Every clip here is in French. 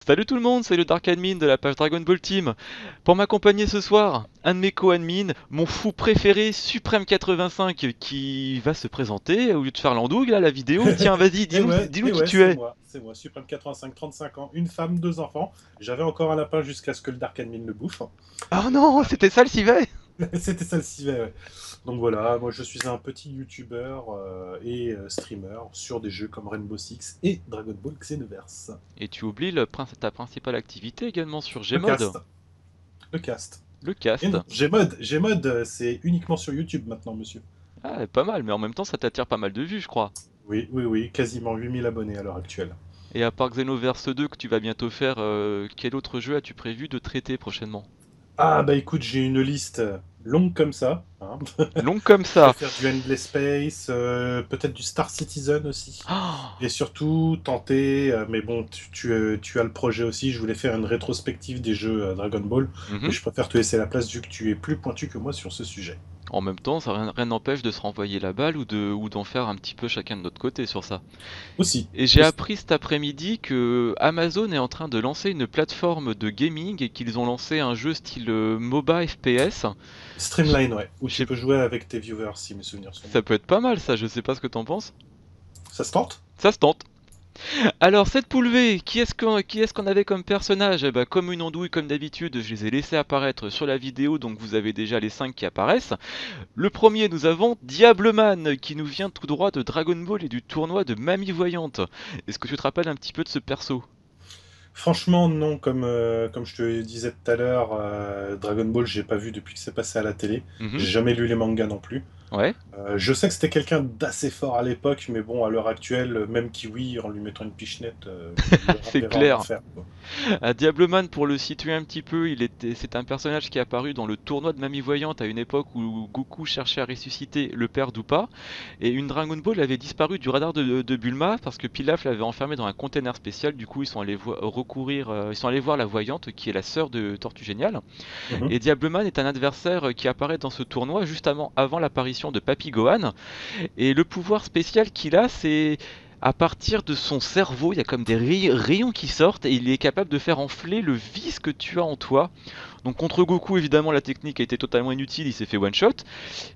Salut tout le monde, c'est le Dark Admin de la page Dragon Ball Team. Pour m'accompagner ce soir, un de mes co-admins, mon fou préféré, Suprême85, qui va se présenter au lieu de faire l'andouille là, la vidéo. Tiens, vas-y, dis-nous Et qui ouais, tu es. c'est moi, Suprême 85, 35 ans, une femme, deux enfants. J'avais encore un lapin jusqu'à ce que le Dark Admin le bouffe. Oh non, c'était ça le civet. C'était ça le civet, ouais. Donc voilà, moi je suis un petit youtubeur et streamer sur des jeux comme Rainbow Six et Dragon Ball Xenoverse. Et tu oublies ta principale activité également sur Le Gmod, cast, le cast. le Et cast. non, Gmod, c'est uniquement sur YouTube maintenant, monsieur. Ah, pas mal, mais en même temps ça t'attire pas mal de vues, je crois. Oui, quasiment 8000 abonnés à l'heure actuelle. Et à part Xenoverse 2 que tu vas bientôt faire, quel autre jeu as-tu prévu de traiter prochainement? Ah bah écoute, j'ai une liste longue comme ça, hein. Long comme Je vais ça. faire du Endless Space, peut-être du Star Citizen aussi. Ah, Et surtout tenter, mais bon, tu as le projet aussi, je voulais faire une rétrospective des jeux Dragon Ball, mais mhm. je préfère te laisser la place vu que tu es plus pointu que moi sur ce sujet. En même temps, ça rien n'empêche de se renvoyer la balle ou d'en faire un petit peu chacun de notre côté sur ça. Aussi, Et j'ai aussi. appris cet après-midi que Amazon est en train de lancer une plateforme de gaming et qu'ils ont lancé un jeu style MOBA FPS. Je Streamline, ouais, où je tu sais, peux jouer avec tes viewers si mes souvenirs sont bons. ça peut être pas mal ça, je sais pas ce que t'en penses. Ça se tente? Ça se tente. Alors, cette poule V, qui est-ce qu'on avait comme personnage? Eh ben, comme une andouille, comme d'habitude, je les ai laissés apparaître sur la vidéo, donc vous avez déjà les 5 qui apparaissent. Le premier, nous avons Diableman, qui nous vient tout droit de Dragon Ball et du tournoi de Mamie Voyante. Est-ce que tu te rappelles un petit peu de ce perso? Franchement, non, comme je te disais tout à l'heure, Dragon Ball, j'ai pas vu depuis que c'est passé à la télé. Mhm. J'ai jamais lu les mangas non plus. Ouais. Je sais que c'était quelqu'un d'assez fort à l'époque, mais bon, à l'heure actuelle, même Kiwi, en lui mettant une pichenette, il le C'est rappellera en clair. enfer, quoi. Diableman, pour le situer un petit peu, c'est un personnage qui est apparu dans le tournoi de Mamie Voyante à une époque où Goku cherchait à ressusciter le père d'Upa. Et une Dragon Ball avait disparu du radar de Bulma parce que Pilaf l'avait enfermé dans un container spécial. Du coup, ils sont allés ils sont allés voir la Voyante, qui est la sœur de Tortue Géniale. Mhm. Et Diableman est un adversaire qui apparaît dans ce tournoi juste avant l'apparition de Papy Gohan. Et le pouvoir spécial qu'il a, c'est à partir de son cerveau, il y a comme des rayons qui sortent et il est capable de faire enfler le vice que tu as en toi. Donc contre Goku, évidemment, la technique a été totalement inutile, il s'est fait one shot.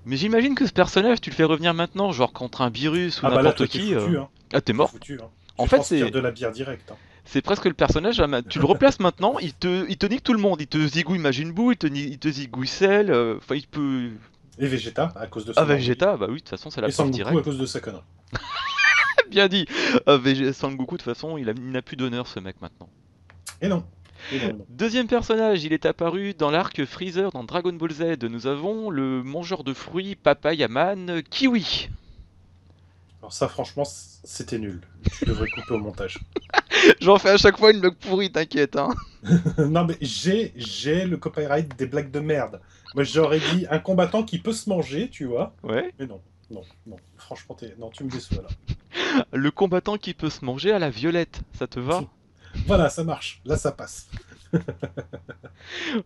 Mais j'imagine que ce personnage, tu le fais revenir maintenant, genre contre un virus ou Ah bah là, n'importe toi, t'es qui. foutu, hein. Ah, t'es T'es mort. foutu, hein. En Tu fait, transpires c'est de la bière directe, hein. c'est presque le personnage, tu le replaces maintenant, il te nique tout le monde. Il te zigouille Majin Buu, il te zigouille Cell, enfin il peut... Et Vegeta, à cause de Ah son andouille. Vegeta, bah oui, de toute façon c'est la Et preuve Sangoku, à directe. cause de sa connerie. Bien dit. Sangoku, de toute façon, il n'a plus d'honneur, ce mec, maintenant. Et non. Et non. Deuxième personnage, il est apparu dans l'arc Freezer dans Dragon Ball Z. Nous avons le mangeur de fruits Papayaman Kiwi. Alors ça, franchement, c'était nul. Tu devrais couper au montage. J'en fais à chaque fois une blague pourrie, t'inquiète, hein. Non, mais j'ai le copyright des blagues de merde. Moi, j'aurais dit un combattant qui peut se manger, tu vois. Ouais. Mais non, non. Franchement, non, tu me déçois là. Le combattant qui peut se manger à la violette, ça te va? Voilà, ça marche. Là, ça passe.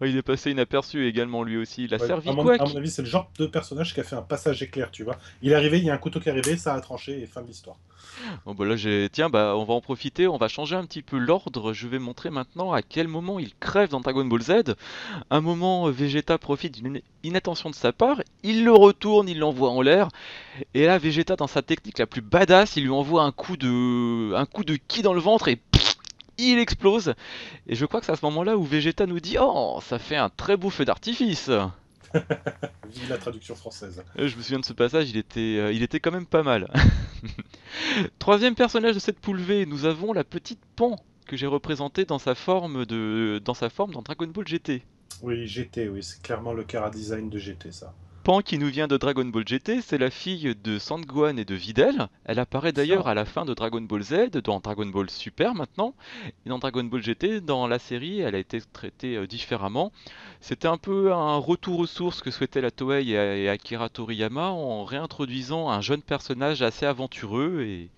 Il est passé inaperçu également lui aussi. Il a Ouais, servi quoi à mon avis, c'est le genre de personnage qui a fait un passage éclair, tu vois. Il est arrivé, il y a un couteau qui est arrivé, ça a tranché et fin de l'histoire. Bon bah là tiens bah on va en profiter, on va changer un petit peu l'ordre. Je vais montrer maintenant à quel moment il crève dans Dragon Ball Z. Un moment Vegeta profite d'une inattention de sa part, il le retourne, il l'envoie en l'air. Et là Vegeta dans sa technique la plus badass, il lui envoie un coup de ki dans le ventre et pff, il explose. Et je crois que c'est à ce moment-là où Vegeta nous dit oh ça fait un très beau feu d'artifice. Vive la traduction française. Je me souviens de ce passage, il était quand même pas mal. Troisième personnage de cette poule V, nous avons la petite Pan que j'ai représentée dans sa forme dans Dragon Ball GT. Oui, GT, oui, c'est clairement le cara design de GT, ça. Pan qui nous vient de Dragon Ball GT, c'est la fille de Sanggohan et de Videl. Elle apparaît d'ailleurs Excellent. à la fin de Dragon Ball Z, dans Dragon Ball Super maintenant, et dans Dragon Ball GT, dans la série, elle a été traitée différemment. C'était un peu un retour aux sources que souhaitait la Toei et Akira Toriyama en réintroduisant un jeune personnage assez aventureux et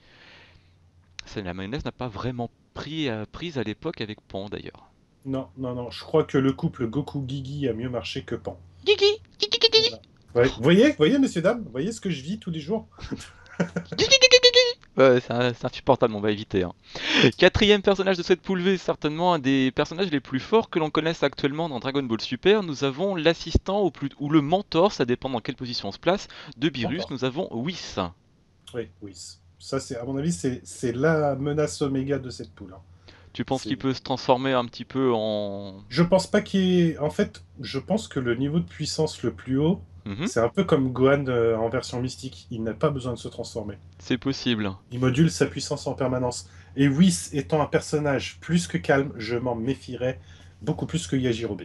la mayonnaise n'a pas vraiment prise à l'époque avec Pan d'ailleurs. Non, je crois que le couple Goku-Gigi a mieux marché que Pan. Gigi, Gigi, Gigi, Voilà. Ouais. Voyez, messieurs, dames, voyez ce que je vis tous les jours? Gigi, Gigi, Gigi. Ouais, c'est insupportable, on va éviter, hein. Quatrième personnage de cette poule V, certainement un des personnages les plus forts que l'on connaisse actuellement dans Dragon Ball Super. Nous avons l'assistant ou le mentor, ça dépend dans quelle position on se place, de Beerus. Mentor. Nous avons Whis. Oui, oui. Ça, c'est, à mon avis, c'est la menace oméga de cette poule, hein. Tu penses qu'il C'est... peut se transformer un petit peu en... Je pense pas qu'il y ait... En fait, je pense que le niveau de puissance le plus haut, Mhm, c'est un peu comme Gohan en version mystique. Il n'a pas besoin de se transformer. c'est possible. Il module sa puissance en permanence. Et Whis étant un personnage plus que calme, je m'en méfierais beaucoup plus que Yajirobe.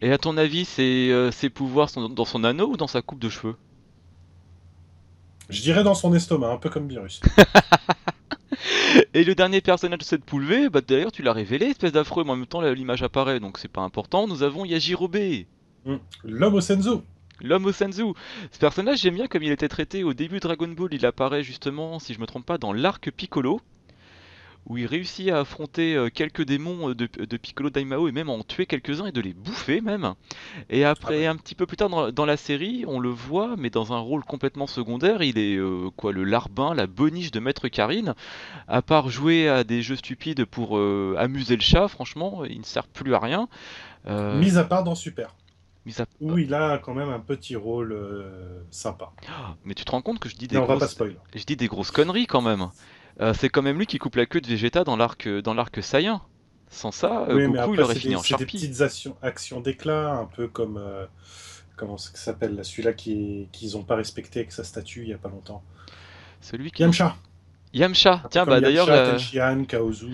Et à ton avis, ses pouvoirs sont dans son anneau ou dans sa coupe de cheveux? Je dirais dans son estomac, un peu comme Virus. Et le dernier personnage de cette poule V, bah d'ailleurs tu l'as révélé, espèce d'affreux, mais en même temps l'image apparaît, donc c'est pas important. Nous avons Yajirobe, L'homme au Senzu. l'homme au Senzu. Ce personnage, j'aime bien comme il était traité au début de Dragon Ball. Il apparaît justement, si je me trompe pas, dans l'arc Piccolo, où il réussit à affronter quelques démons de Piccolo Daimao et même à en tuer quelques-uns et de les bouffer même. Et Ah après, ouais. un petit peu plus tard dans la série, on le voit, mais dans un rôle complètement secondaire. Il est quoi, le larbin, la boniche de Maître Karine. À part jouer à des jeux stupides pour amuser le chat, franchement, il ne sert plus à rien. Euh, Mis à part dans Super, mis à- où il a quand même un petit rôle sympa. Mais tu te rends compte que Mais on va pas spoil. je dis des grosses conneries quand même. C'est quand même lui qui coupe la queue de Vegeta dans l'arc Saiyan. Sans ça, Oui, mais Goku il après, aurait fini en c'est des Charpie. petites actions d'éclat, un peu comme. Comment ça s'appelle là, celui-là qu'ils ont pas respecté avec sa statue il y a pas longtemps. Celui qui... Yamcha. Yamcha. Un peu Tiens, comme bah d'ailleurs, Yamcha, Tenshinhan, Kaozu.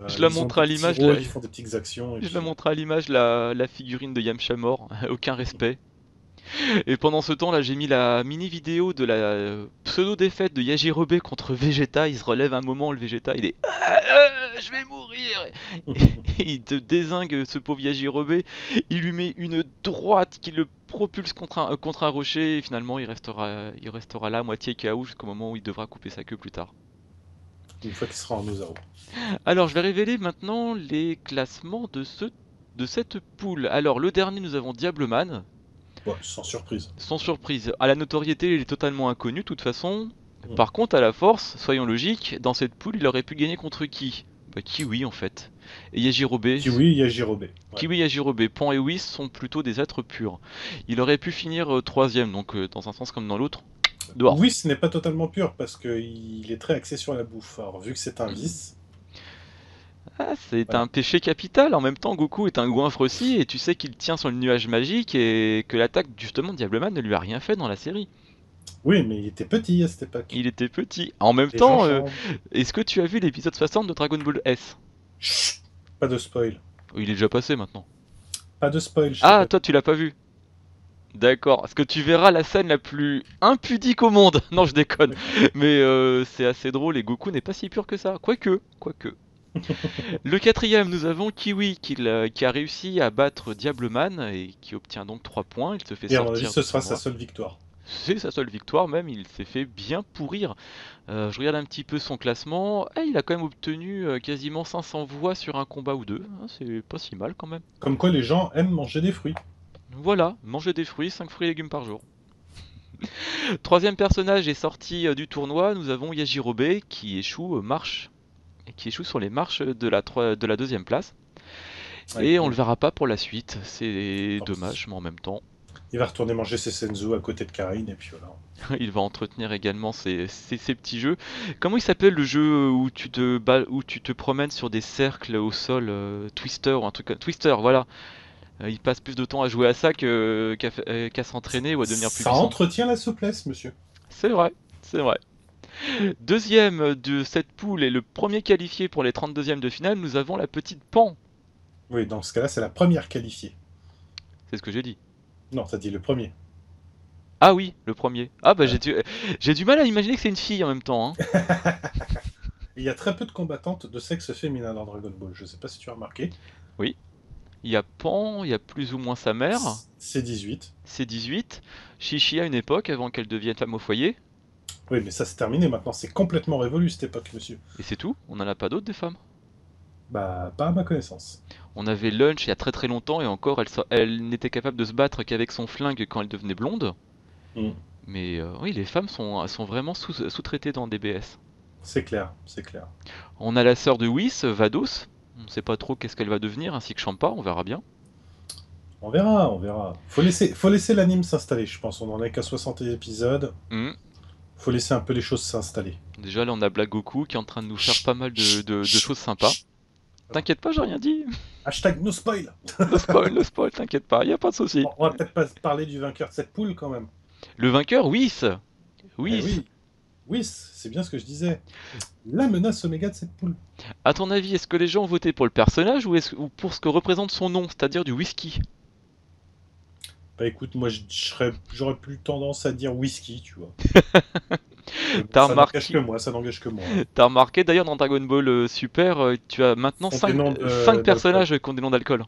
je la Ils ont montre des à petits l'image, rôles, ils font des petites actions, et je la puis. montre à l'image la figurine de Yamcha mort. Aucun respect. Et pendant ce temps, là, j'ai mis la mini vidéo de la pseudo-défaite de Yajirobe contre Vegeta. Il se relève un moment, le Vegeta, il est je vais mourir. Et il te dézingue ce pauvre Yajirobe. Il lui met une droite qui le propulse contre un rocher. Et finalement, il restera là, à moitié KO, jusqu'au moment où il devra couper sa queue plus tard. Une fois qu'il sera en Ozaru. Alors, je vais révéler maintenant les classements de cette poule. Alors, le dernier, nous avons Diableman. Ouais, sans surprise. Sans surprise, à la notoriété, il est totalement inconnu de toute façon. Mm. Par contre, à la force, soyons logiques, dans cette poule, il aurait pu gagner contre qui? Bah Kiwi en fait. Et Yajirobe. Kiwi, Yajirobe. Ouais. Kiwi, Yajirobe, Pan et Whis sont plutôt des êtres purs. Il aurait pu finir troisième, donc dans un sens comme dans l'autre, dehors. Oui, ce n'est pas totalement pur parce qu'il est très axé sur la bouffe. Alors, vu que c'est un vice, Ah, c'est voilà. un péché capital. En même temps, Goku est un goinfre aussi, et tu sais qu'il tient sur le nuage magique et que l'attaque justement de Diableman ne lui a rien fait dans la série. Oui, mais il était petit à cette époque. Il était petit. En même Les gens temps, changent. est-ce que tu as vu l'épisode 60 de Dragon Ball S? Chut, pas de spoil. Oh, il est déjà passé maintenant. Pas de spoil, je t'ai Ah, pas toi dit. tu l'as pas vu. D'accord. Parce que tu verras la scène la plus impudique au monde. Non, je déconne. D'accord. Mais c'est assez drôle et Goku n'est pas si pur que ça. Quoique, quoique. Le quatrième, nous avons Kiwi qui a réussi à battre Diableman et qui obtient donc 3 points. Il se fait Et à mon avis, sortir ce du sera sa tournoi. seule victoire. C'est sa seule victoire même, il s'est fait bien pourrir. Je regarde un petit peu son classement. Eh, il a quand même obtenu quasiment 500 voix sur un combat ou deux, hein, c'est pas si mal quand même. Comme quoi, les gens aiment manger des fruits. Voilà, manger des fruits, 5 fruits et légumes par jour. Troisième personnage est sorti du tournoi, nous avons Yajirobe qui échoue qui échoue sur les marches de la deuxième place. Ouais, Et on bon. le verra pas pour la suite, c'est Tant pis. dommage, mais en même temps, Il va retourner manger ses senzu à côté de Karine, et puis voilà. il va entretenir également ses petits jeux. Comment il s'appelle le jeu où tu te promènes sur des cercles au sol, Twister ou un truc comme Twister, voilà. Il passe plus de temps à jouer à ça qu'à s'entraîner ou à devenir plus Ça puissant. entretient la souplesse, monsieur. C'est vrai, c'est vrai. Deuxième de cette poule et le premier qualifié pour les 32e de finale, nous avons la petite Pan. Oui, dans ce cas-là, c'est la première qualifiée. C'est ce que j'ai dit. Non, t'as dit le premier. Ah oui, le premier. Ah bah Voilà. j'ai du mal à imaginer que c'est une fille en même temps, hein. Il y a très peu de combattantes de sexe féminin dans Dragon Ball. Je sais pas si tu as remarqué. Oui. Il y a Pan, il y a plus ou moins sa mère. C'est 18. C'est 18. Chichi à une époque, avant qu'elle devienne femme au foyer. Oui, mais ça c'est terminé maintenant. C'est complètement révolu cette époque, monsieur. Et c'est tout, on n'en a pas d'autres des femmes. Bah, pas à ma connaissance. On avait Lunch il y a très très longtemps et encore elle n'était capable de se battre qu'avec son flingue quand elle devenait blonde. Hmm. Mais oui, les femmes sont vraiment sous-traitées dans DBS. C'est clair, c'est clair. On a la sœur de Whis, Vados. On ne sait pas trop qu'est-ce qu'elle va devenir, ainsi que Champa, on verra bien. On verra, on verra. Faut laisser l'anime s'installer, je pense. On en est qu'à 60 épisodes. Hmm. Faut laisser un peu les choses s'installer. Déjà, là, on a Black Goku qui est en train de nous faire Chut, pas mal chut, de chut, choses sympas. chut. T'inquiète pas, j'ai rien dit. Hashtag no spoil. No spoil, t'inquiète pas, y a pas de souci. On va peut-être pas parler du vainqueur de cette poule quand même. Le vainqueur, Whis. Eh Whis. oui, oui, c'est bien ce que je disais. La menace oméga de cette poule. À ton avis, est-ce que les gens ont voté pour le personnage ou pour ce que représente son nom, c'est-à-dire du whisky? Bah écoute, moi j'aurais plus tendance à dire whisky, tu vois. Mais bon, T'as ça n'engage que remarqué, moi, ça n'engage que moi, hein. t'as remarqué d'ailleurs dans Dragon Ball Super, tu as maintenant Font des noms cinq d'alcool. personnages qui ont des noms d'alcool.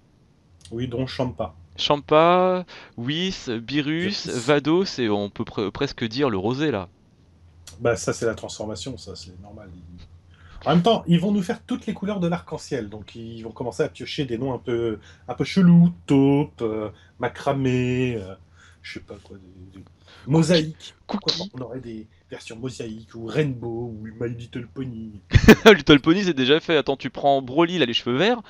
Oui, dont Champa. Champa, Whis, Beerus, Virus. Vados et on peut presque dire le rosé là. Bah ça c'est la transformation, ça c'est normal. En même temps, ils vont nous faire toutes les couleurs de l'arc-en-ciel, donc ils vont commencer à piocher des noms un peu chelous, taupe, macramé, je sais pas quoi, Cookie. mosaïque. Pourquoi pas? Cookie. On aurait des versions mosaïques ou rainbow ou My Little Pony. Little Pony c'est déjà fait. Attends, tu prends Broly, il a les cheveux verts.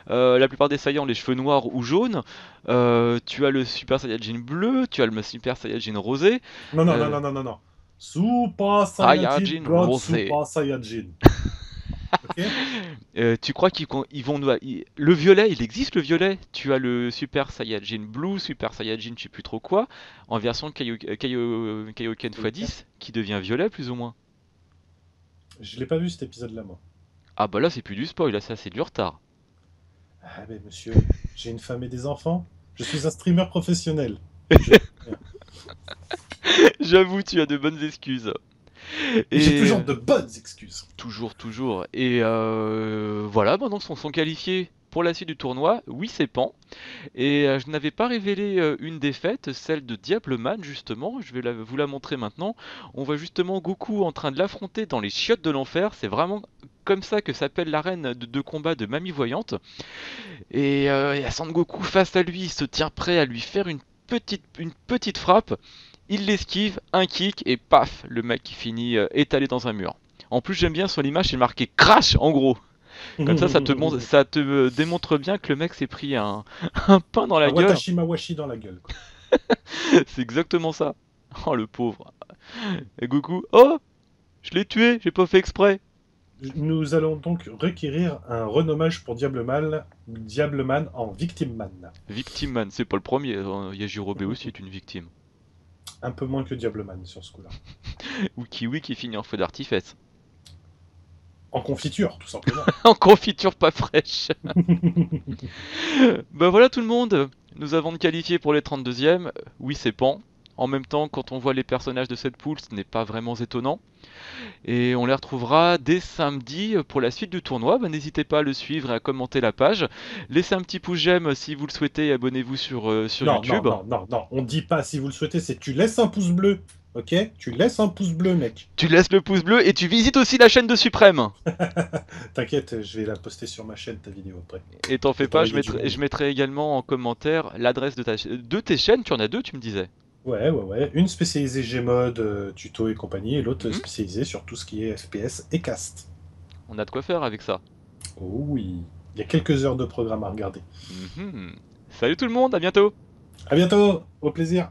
La plupart des Saiyans, les cheveux noirs ou jaunes. Tu as le Super Saiyajin bleu. Tu as le Super Saiyajin rosé. Non, non, non, Euh, non, non, non, non. Super Saiyajin Saiyajin God rosé. Super Saiyajin. Ok? Tu crois qu'ils vont nous... Le violet, il existe le violet. Tu as le Super Saiyajin blue, Super Saiyajin je sais plus trop quoi, en version Kaioken Ok. x10, qui devient violet plus ou moins. Je l'ai pas vu cet épisode-là, moi. Ah bah là c'est plus du spoil, là ça c'est du retard. Ah ben monsieur, j'ai une femme et des enfants. Je suis un streamer professionnel. Je- J'avoue, tu as de bonnes excuses. Et j'ai Et toujours de bonnes excuses. toujours, toujours. Et voilà, maintenant ils sont qualifiés pour la suite du tournoi. Oui, c'est Pan. Et je n'avais pas révélé une défaite, celle de Diableman justement. Je vais vous la montrer maintenant. On voit justement Goku en train de l'affronter dans les chiottes de l'enfer. C'est vraiment comme ça que s'appelle l'arène de combat de Mamie Voyante. Et il y a Sangoku face à lui, il se tient prêt à lui faire une petite frappe. Il l'esquive, un kick et paf, le mec qui finit étalé dans un mur. En plus, j'aime bien sur l'image, c'est marqué crash en gros. Comme ça te démontre bien que le mec s'est pris un pain dans la Un gueule. Watashi Mawashi dans la gueule, quoi. C'est exactement ça. Oh le pauvre. Et Goku, oh, je l'ai tué, j'ai pas fait exprès. Nous allons donc requérir un renommage pour Diableman en Victim Man. Victime man, c'est pas le premier. Yajirobe aussi est une victime. Un peu moins que Diableman sur ce coup-là. Ou Kiwi qui finit en feu d'artifice. En confiture, tout simplement. En confiture pas fraîche. Bah voilà tout le monde, nous avons qualifié pour les 32e. Oui, c'est Pan. En même temps, quand on voit les personnages de cette poule, ce n'est pas vraiment étonnant. Et on les retrouvera dès samedi pour la suite du tournoi. Bah, n'hésitez pas à le suivre et à commenter la page. Laissez un petit pouce j'aime si vous le souhaitez et abonnez-vous sur Non, non, YouTube. non, non, non. On dit pas si vous le souhaitez, c'est tu laisses un pouce bleu. Ok? Tu laisses un pouce bleu, mec. Tu laisses le pouce bleu et tu visites aussi la chaîne de Suprême. T'inquiète, je vais la poster sur ma chaîne, ta vidéo après. Et t'en Je fais vais pas, t'envoyer du je monde. mettrai également en commentaire l'adresse de tes chaînes. Tu en as deux, tu me disais. Ouais, ouais, ouais. Une spécialisée Gmod, tuto et compagnie, et l'autre Mhm. spécialisée sur tout ce qui est FPS et cast. On a de quoi faire avec ça. Oh oui. Il y a quelques heures de programme à regarder. Mhm. Salut tout le monde, à bientôt. À bientôt, au plaisir.